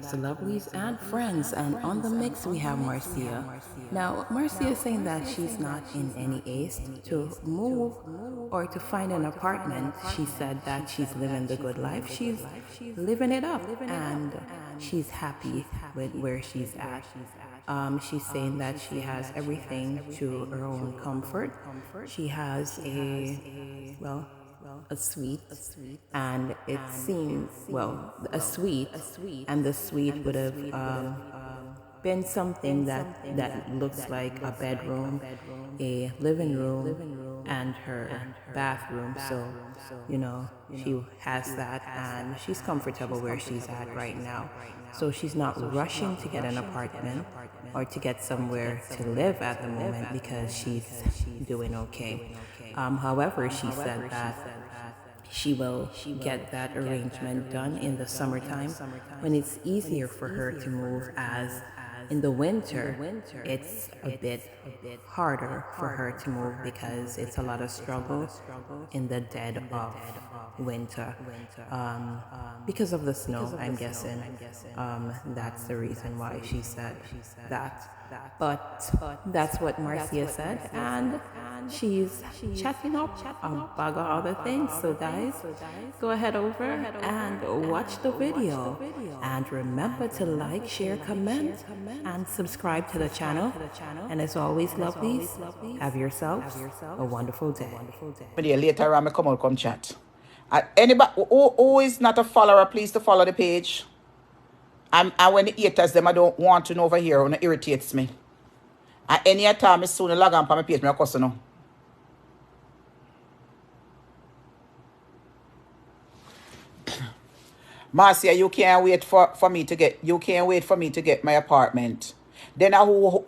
Mix Lovelies and friends, and on the mix we have Marcia. Now, Marcia is saying that she's not in any haste to move or to find an apartment. She said that she's living the good life, she's living it up, and she's happy with where she's at. She's saying that she has everything to her own comfort. She has a suite, and it seems a suite, and the suite would have been something that looks like a bedroom, a living room, and her bathroom. So, she has that, and she's comfortable where she's at right now. So she's not rushing to get an apartment or to get somewhere to live at the moment because she's doing okay. However, she said that she will get that arrangement done in the summertime when it's easier for her to move, as in the winter it's a bit harder for her to move because it's a lot of struggle in the dead of winter, because of the snow, I'm guessing. That's the reason why she said that. But that's what Marcia said, and she's chatting up a bag of other things. So guys, go ahead over and watch the video, and remember to like, share, comment, and subscribe to the channel. And as always, lovelies, have yourselves a wonderful day. Later on, I come chat. Anybody who is not a follower, please to follow the page. And when the haters them, I don't want to know over here, when it irritates me. And any time I soon log on for my page, I cuss no. Marcia, you can't wait for me to get my apartment. Then who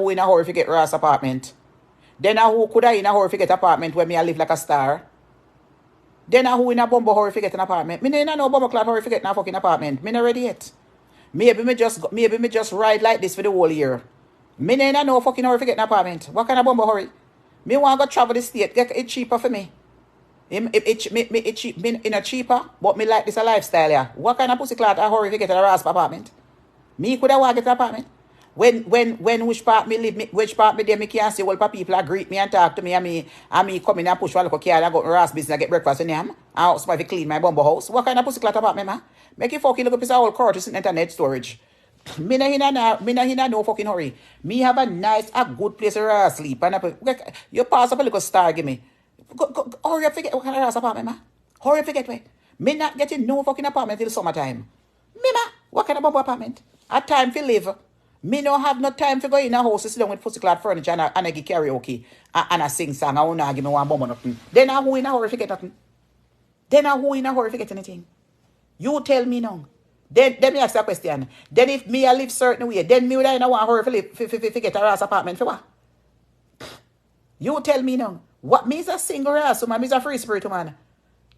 in a hurry to get Ross apartment? Then who could I in a hurry to get apartment where me I live like a star? Then who in a bumbo hurry to get an apartment? Me no bumbo clad hurry to get a fucking apartment. Me not ready yet. Maybe me just ride like this for the whole year. Me no fucking hurry to get an apartment. What kind of bumbo hurry? Me want to go travel the state, get it cheaper for me. It cheaper, but me like this a lifestyle, yeah. What kind of pussy clat I hurry to get a rasp apartment? Me could have want to get an apartment. When which part me live, which part me there, me can't see all the people that greet me and talk to me, and me come in and push one little car and go to rasp business and get breakfast in them. I also to clean my bumbo house. What kind of pussy clat apartment, man? Make you fucking look up piece of old Curtis in internet storage. Me na no fucking hurry. Me have a good place to sleep. And you pass up a little star, give me. Go, hurry up, forget what kind of ass apartment, man. Hurry up, forget way. Me not getting no fucking apartment till summertime. Me, ma, what kind of bumbo apartment? A time for live. Me no have no time for go in a house to sit down with pussyclad furniture and I give karaoke and I sing song. I wanna give me one bumbo nothing. Then I who in a hurry forget nothing. Then I who in a hurry forget anything. You tell me now. Then me ask a question. Then if me I live certain way, then me would I in a one hurry for get a ass apartment for what? You tell me now. What means a single ass woman, means a free spirit woman.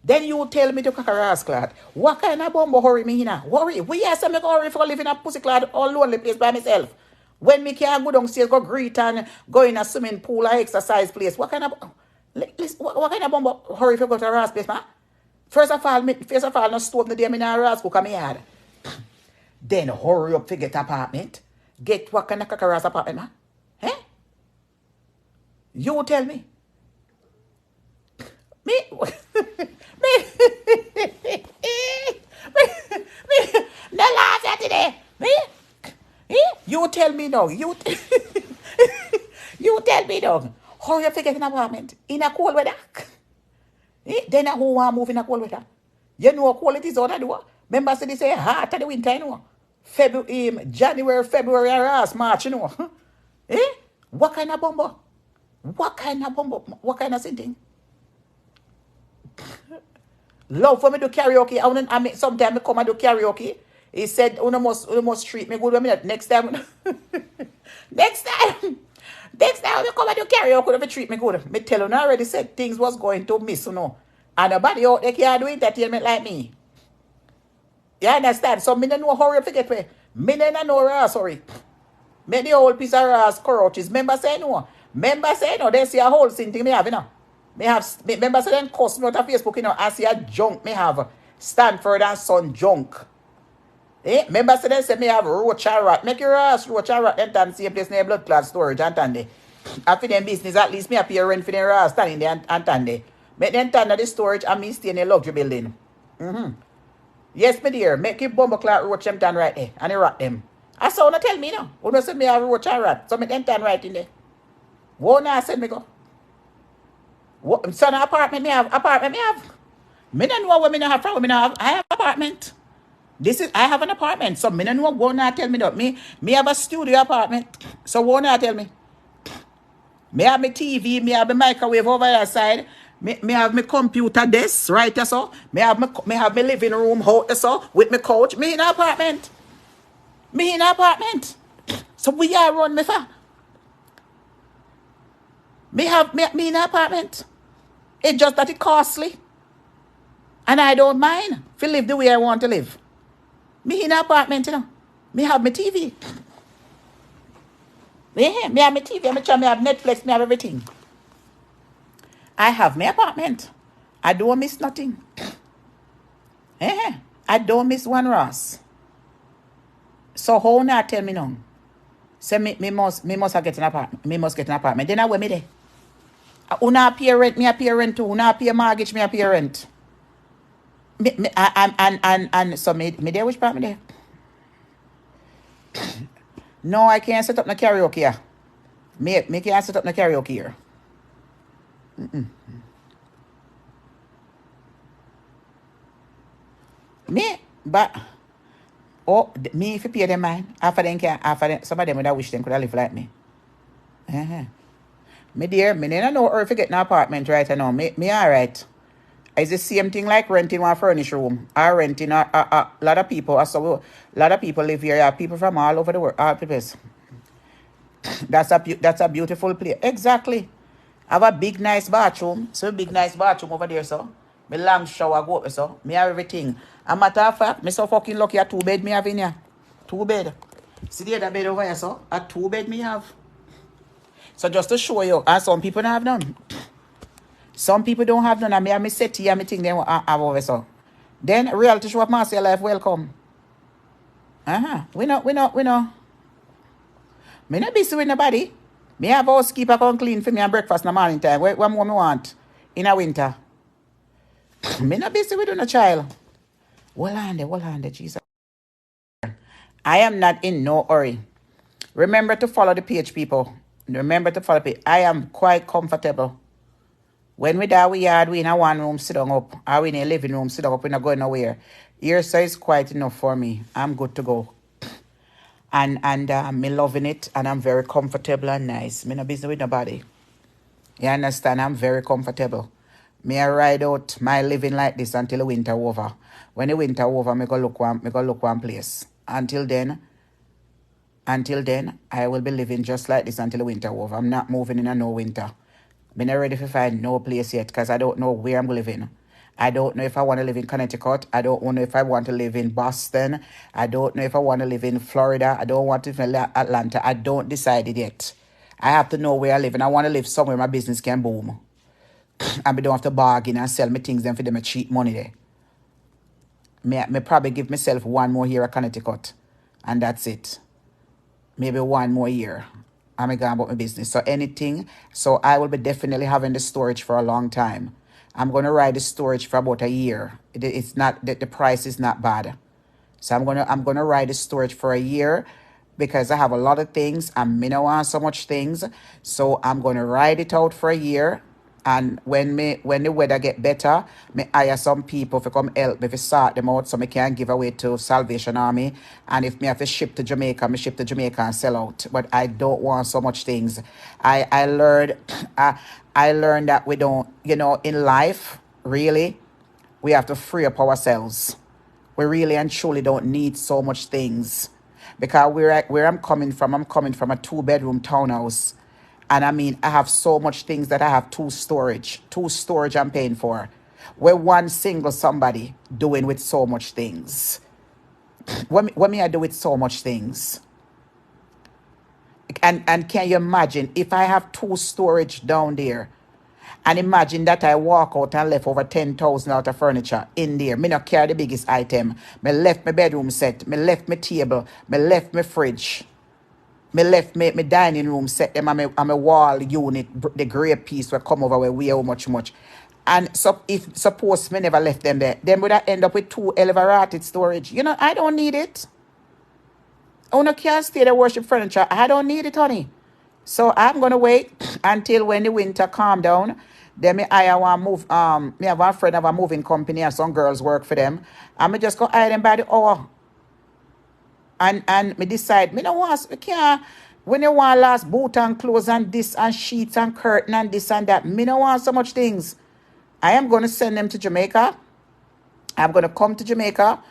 Then you tell me to cock a ass clad. What kind of bumbo hurry me in a? Worry. We have to make a hurry for live in a pussy clad all lonely place by myself. When me can't go downstairs, go greet and go in a swimming pool or exercise place. What kind of bumbo hurry for go to a ass place, man? First of all, no stove the day me in a ass cook on me yard. Then hurry up to get apartment. Get what kind of cock a ass apartment, man? Eh? You tell me. Me, no laugh at today. Me, you tell me no. You tell me no. Hurry up to get an apartment in a cold weather. Then who want move in a cold weather? You know cold it is out of the door. Remember, they say hot at the winter, you know. January, February, or March, you know. What kind of bumbo? What kind of bumbo? What kind of thing? Love for me do karaoke. Sometimes I come and do karaoke. He said, you must treat me good a minute. Next time next time we come and do karaoke, you treat me good. Me tell you already said things was going to miss, you know. And nobody out there can't do entertainment like me. You understand? So me no know hurry up to get way. Me no know ass hurry. Me the whole piece of ass cockroaches. Member say no. They see a whole thing me have, you know. Remember, so then cuss me out of Facebook, you know, I see a junk me have. Stanford and Son junk. Eh, remember say they say me have roach and rat. Make your ass roach and rat then same place near blood clot storage and tande. After them business, at least me pay rent for them ass standing there and tande. Make them tande the storage and me stay in a luxury building. Yes, me dear. Make your bomber clot roach them tan right there and they rat them. I saw no tell me now. Who don't say me have roach and rat. So me them tan right in there. What now said me go? What son apartment me have? Apartment me have. Me don't know what me not have from. Me not have. I have apartment. This is I have an apartment. So me don't know what now tell me that. Me have a studio apartment. So what now tell me? Me have my TV, me have my microwave over that side. Me have my computer desk right there so. Me have my living room out there so with my couch. Me in an apartment. Me in an apartment. So we are run me for. Me in an apartment. It's just that it costly. And I don't mind if you live the way I want to live. Me in an apartment, you know. Me have my TV. Me have my TV, me have Netflix, me have everything. I have my apartment. I don't miss nothing. I don't miss one Ross. So how not tell me no? Say me must get an apartment. Me must get an apartment. Then I wear me there. Una pay rent, me a pay rent too. Una pay mortgage, me a pay rent. And so me there which part me there? No, I can't set up no karaoke here. Me can't set up no karaoke here. Me, but me if you pay them mine, after them, some of them would have wish them could have live like me. Me dear, me don't know if you get an apartment right now. Me alright. It's the same thing like renting one furnished room or renting a lot of people. So a lot of people live here. Yeah, people from all over the world, all places. That's a beautiful place. Exactly. I have a big nice bathroom. So big nice bathroom over there, so. Me long shower go up, so. Me have everything. A matter of fact, me so fucking lucky a 2-bed me have in here. 2-bed. See the other bed over here, so. A 2-bed me have. So just to show you, and some people don't have none. Some people don't have none, and me have me settee and me thing they have over so. Then reality show of Marcia life welcome. We know. Me not busy with nobody. Me have housekeeper come clean for me and breakfast in the morning time. What more me want in a winter? Me not busy with no child. Hold on there, Jesus. I am not in no hurry. Remember to follow the page, people. Remember to follow the page. I am quite comfortable. When we die, we in a one room, sit down up. Or we in a living room, sit down up. We're not going nowhere. Here, so is quite enough for me. I'm good to go. And me loving it. And I'm very comfortable and nice. Me not busy with nobody. You understand? I'm very comfortable. Me I ride out my living like this until the winter over. When the winter over, me go look one place. Until then, I will be living just like this until the winter over. I'm not moving in a no winter. I'm not ready to find no place yet because I don't know where I'm living. I don't know if I want to live in Connecticut. I don't know if I want to live in Boston. I don't know if I want to live in Florida. I don't want to live in Atlanta. I don't decide it yet. I have to know where I live, and I want to live somewhere my business can boom. And I don't have to bargain and sell me things then for them a cheap money there. Me probably give myself 1 more year at Connecticut. And that's it. Maybe 1 more year. I'm going about my business. So anything. So I will be definitely having the storage for a long time. I'm going to ride the storage for about a year. It's not the price is not bad. So I'm gonna ride the storage for a year because I have a lot of things and me don't want so much things. So I'm gonna ride it out for a year. And when the weather get better, me hire some people to come help me to sort them out so me can give away to Salvation Army. And if me have to ship to Jamaica, me ship to Jamaica and sell out. But I don't want so much things. I learned I learned that we don't, in life, really, we have to free up ourselves. We really and truly don't need so much things. Because where I'm coming from a 2-bedroom townhouse. And I mean, I have so much things that I have two storage I'm paying for. We're one single somebody doing with so much things. What me I do with so much things? And can you imagine if I have 2 storage down there And imagine that I walk out and left over 10,000 out of furniture in there. Me not carry the biggest item. Me left my bedroom set. Me left my table. Me left my fridge. Me left my dining room set them on my wall unit. The grey piece will come over where we how much. And so if suppose me never left them there, then would I end up with 2 elevated storage? You know, I don't need it. I no can't stay there worship furniture. I don't need it, honey. So I'm gonna wait until when the winter calm down. Then I want move. Me have one friend of a moving company and some girls work for them. And me just go hire them by the hour. And me decide me no want me can't when you want last boot and clothes and this and sheets and curtain and this and that. Me no want so much things. I am gonna send them to Jamaica. I'm gonna come to Jamaica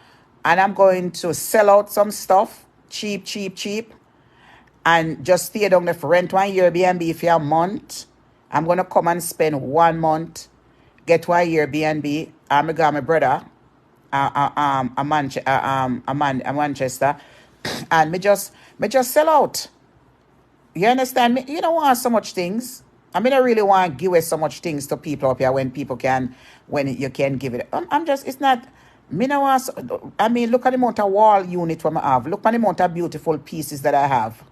and I'm going to sell out some stuff cheap and just stay down there for rent one Airbnb for a month. I'm gonna come and spend 1 month, get one Airbnb. I got my brother, a Manchester, and me just sell out. You understand me? You don't want so much things. I mean, I really want to give away so much things to people up here when you can give it. I'm just, it's not, me no want, I mean, look at the amount of wall unit I have. Look at the amount of beautiful pieces that I have.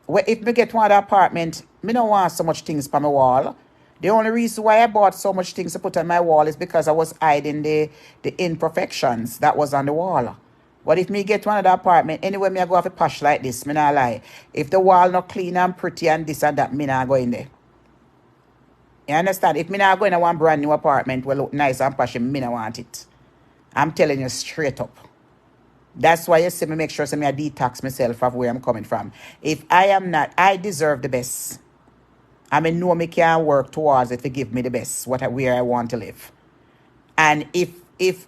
Well, if me get one apartment, me don't want so much things for my wall. The only reason why I bought so much things to put on my wall is because I was hiding the imperfections that was on the wall. But if me get one of the apartment, anyway, me I go have a posh like this, me not lie. If the wall not clean and pretty and this and that, me not go in there. You understand? If me not go in a one brand new apartment will look nice and posh, me not want it. I'm telling you straight up. That's why you see me make sure so me I detox myself of where I'm coming from. If I am not, I deserve the best. I mean, know me can work towards it to give me the best, where I want to live. And if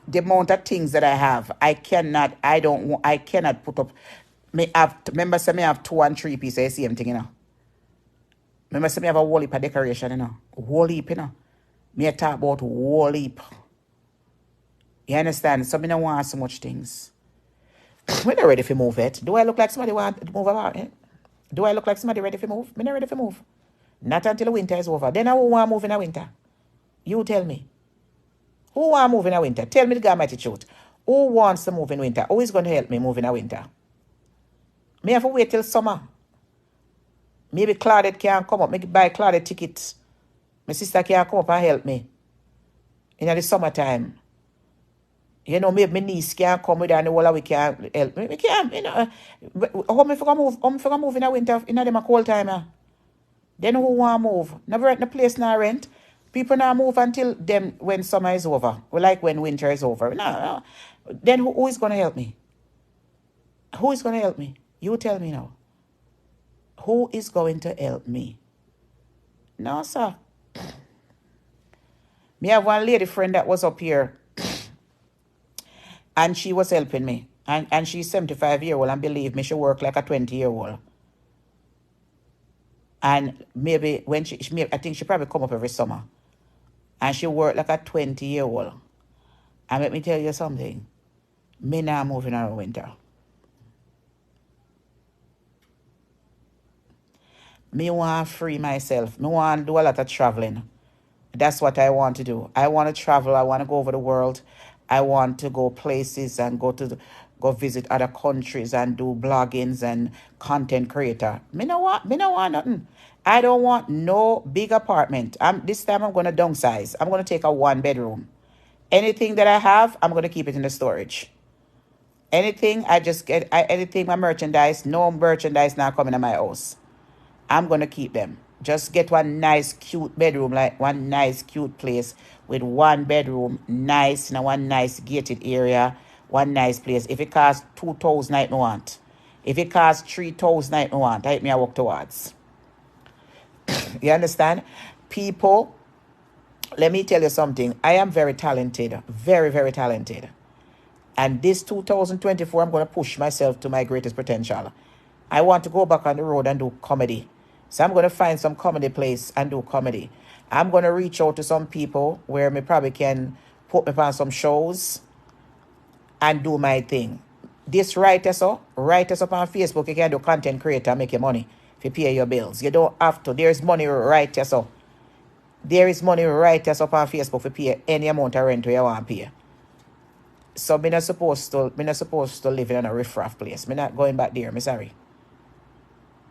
the amount of things that I have, I cannot put up. Remember, say me have 2 and 3 pieces of the same thing, you know. Remember, say me have a whole heap of decoration, you know. Whole heap, you know. Me talk about whole heap. You understand? So me don't want so much things. We're not ready for move it. Do I look like somebody want to move about it? Do I look like somebody ready for move? Me not ready for move. Not until the winter is over. Then I who want to move in the winter? You tell me. Who want to move in the winter? Tell me the God mighty truth. Who wants to move in winter? Who is going to help me move in the winter? Me have to wait till summer. Maybe Claudette can come up. Maybe buy Claudette tickets. My sister can come up and help me. In the summertime. You know, maybe my niece can come with her and the whole we can help me. We can, you know. How me for move in the winter in the cold time? Then who want to move? Never rent the place now rent. People now move until them when summer is over. Or like when winter is over. No. Then who is going to help me? Who is going to help me? You tell me now. Who is going to help me? No, sir. Me have one lady friend that was up here. And she was helping me. And she's 75-year-old. And believe me, she worked like a 20-year-old. And maybe when I think she probably come up every summer. And she worked like a 20-year-old. And let me tell you something. Me not moving out of winter. Me want to free myself. Me want to do a lot of traveling. That's what I want to do. I want to travel. I want to go over the world. I want to go places and go visit other countries and do bloggings and content creator. Me no want nothing. I don't want no big apartment. This time I'm going to downsize. I'm going to take a 1 bedroom. Anything that I have, I'm going to keep it in the storage. Anything anything my merchandise, no merchandise now coming to my house. I'm going to keep them. Just get one nice, cute bedroom, like one nice, cute place with 1 bedroom, nice, in one nice gated area, one nice place. If it costs 2,000, I want. If it costs 3,000, I want. I walk towards. You understand? People, let me tell you something. I am very talented. Very, very talented. And this 2024, I'm going to push myself to my greatest potential. I want to go back on the road and do comedy. So I'm going to find some comedy place and do comedy. I'm going to reach out to some people where me probably can put me on some shows and do my thing. This write us up on Facebook. You can do content creator and make your money if you pay your bills. You don't have to. There's money right us up. There is money right us up on Facebook for pay any amount of rent where you want to pay. So me not supposed to live in a riffraff place. Me not going back there, me sorry.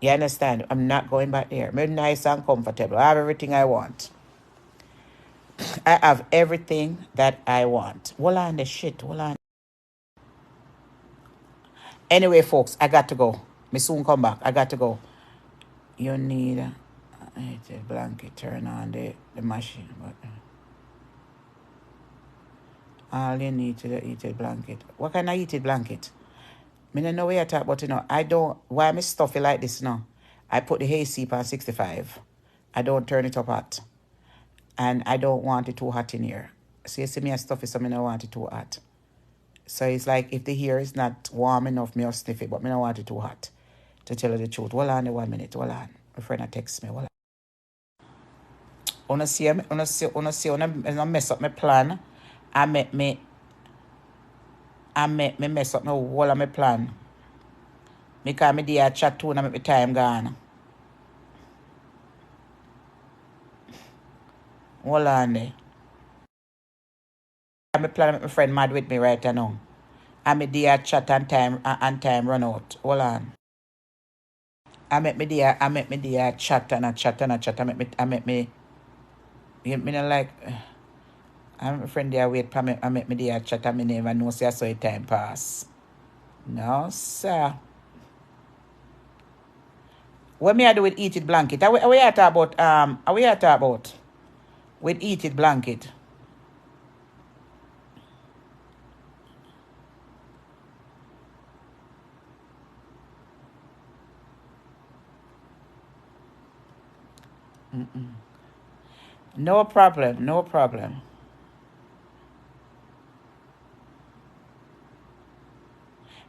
You understand? I'm not going back there. Me nice and comfortable. I have everything I want. I have everything that I want. Hold on the shit. Hold on. Anyway, folks, I got to go. Me soon come back. I got to go. You need a heated blanket. Turn on the machine. But all you need to the heated blanket. What kind of heated blanket? Me don't know where you talk about, I don't, why me stuffy like this, I put the Haste on 65. I don't turn it up hot. And I don't want it too hot in here. So you see me a stuffy, so I don't want it too hot. So it's like if the hair is not warm enough, me will sniff it, but me don't want it too hot. To tell you the truth. Hold on 1 minute, hold on. My friend text me, hold on. Wanna mess up my plan. I make me mess up my whole of my plan. Because me there chat too and I make my time gone. Hold on there. I'm planning with my friend mad with me right now. I'm there chat and time run out. Hold on. I make me there chat and a chat and a chat. I make me you know like I'm my friend there wait for me. I make me there chat and me never know say I saw time pass. No sir. What me I do with heated blanket? Are we talk about are we talk about with heated blanket? No problem, no problem.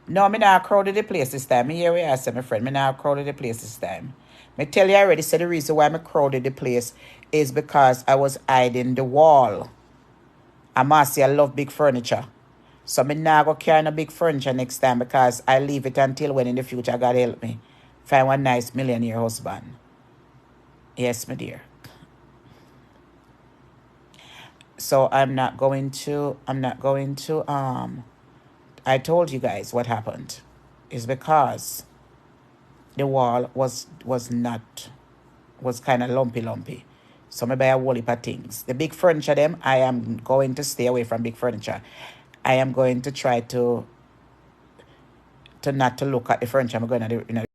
No, me not crowded the place this time. Me hear what I said, my friend. Me not crowded the place this time. Me tell you already, said the reason why me crowded the place is because I was hiding the wall. And Marcia love big furniture. So me not go carry no big furniture next time because I leave it until when in the future God help me find one nice millionaire husband. Yes, my dear. So I'm not going to I told you guys what happened. Is because the wall was kind of lumpy. So I buy a whole heap of things. The big furniture them, I am going to stay away from big furniture. I am going to try to not to look at the furniture. I'm going to